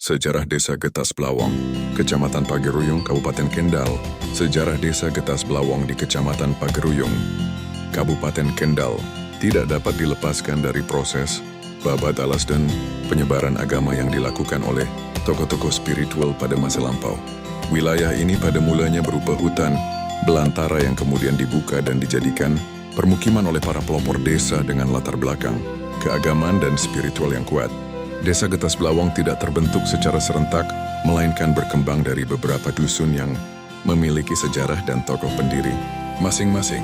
Sejarah Desa Getas Blawong, Kecamatan Pageruyung, Kabupaten Kendal. Sejarah Desa Getas Blawong di Kecamatan Pageruyung, Kabupaten Kendal, tidak dapat dilepaskan dari proses babat alas dan penyebaran agama yang dilakukan oleh tokoh-tokoh spiritual pada masa lampau. Wilayah ini pada mulanya berupa hutan belantara yang kemudian dibuka dan dijadikan permukiman oleh para pelopor desa dengan latar belakang keagamaan dan spiritual yang kuat. Desa Getas Blawong tidak terbentuk secara serentak, melainkan berkembang dari beberapa dusun yang memiliki sejarah dan tokoh pendiri masing-masing.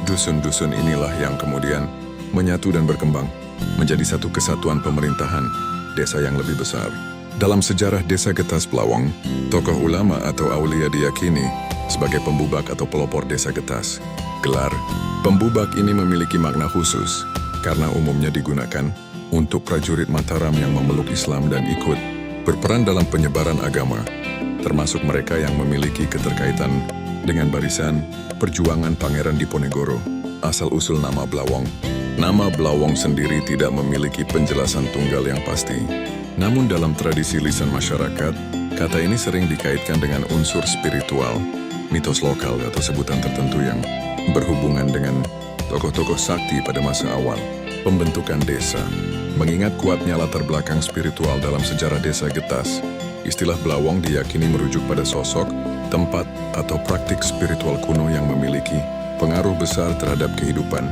Dusun-dusun inilah yang kemudian menyatu dan berkembang menjadi satu kesatuan pemerintahan desa yang lebih besar. Dalam sejarah Desa Getas Blawong, tokoh ulama atau aulia diyakini sebagai pembubak atau pelopor Desa Getas. Gelar pembubak ini memiliki makna khusus karena umumnya digunakan untuk prajurit Mataram yang memeluk Islam dan ikut berperan dalam penyebaran agama, termasuk mereka yang memiliki keterkaitan dengan barisan perjuangan Pangeran Diponegoro. Asal-usul nama Blawong. Nama Blawong sendiri tidak memiliki penjelasan tunggal yang pasti. Namun dalam tradisi lisan masyarakat, kata ini sering dikaitkan dengan unsur spiritual, mitos lokal atau sebutan tertentu yang berhubungan dengan tokoh-tokoh sakti pada masa awal pembentukan desa. Mengingat kuatnya latar belakang spiritual dalam sejarah Desa Getas, istilah Blawong diyakini merujuk pada sosok, tempat, atau praktik spiritual kuno yang memiliki pengaruh besar terhadap kehidupan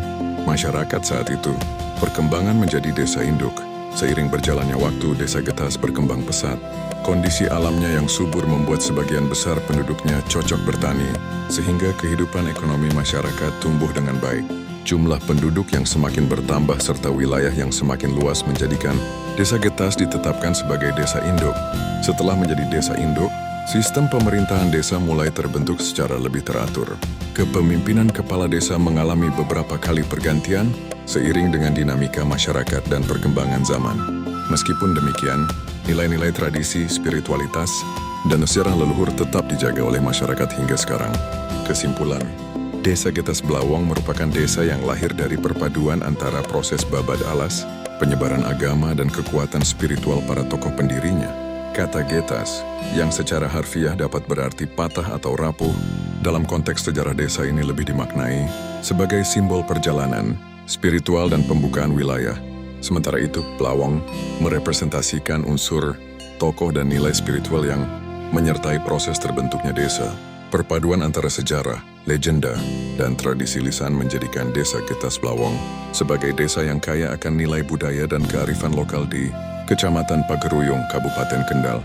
masyarakat saat itu. Perkembangan menjadi desa induk. Seiring berjalannya waktu, Desa Getas berkembang pesat. Kondisi alamnya yang subur membuat sebagian besar penduduknya cocok bertani, sehingga kehidupan ekonomi masyarakat tumbuh dengan baik. Jumlah penduduk yang semakin bertambah serta wilayah yang semakin luas menjadikan Desa Getas ditetapkan sebagai desa induk. Setelah menjadi desa induk, sistem pemerintahan desa mulai terbentuk secara lebih teratur. Kepemimpinan kepala desa mengalami beberapa kali pergantian seiring dengan dinamika masyarakat dan perkembangan zaman. Meskipun demikian, nilai-nilai tradisi, spiritualitas, dan sejarah leluhur tetap dijaga oleh masyarakat hingga sekarang. Kesimpulan, Desa Getas Blawong merupakan desa yang lahir dari perpaduan antara proses babad alas, penyebaran agama, dan kekuatan spiritual para tokoh pendirinya. Kata Getas, yang secara harfiah dapat berarti patah atau rapuh, dalam konteks sejarah desa ini lebih dimaknai sebagai simbol perjalanan, spiritual, dan pembukaan wilayah. Sementara itu, Blawong merepresentasikan unsur, tokoh, dan nilai spiritual yang menyertai proses terbentuknya desa. Perpaduan antara sejarah, legenda, dan tradisi lisan menjadikan Desa Getas Blawong sebagai desa yang kaya akan nilai budaya dan kearifan lokal di Kecamatan Pageruyung, Kabupaten Kendal.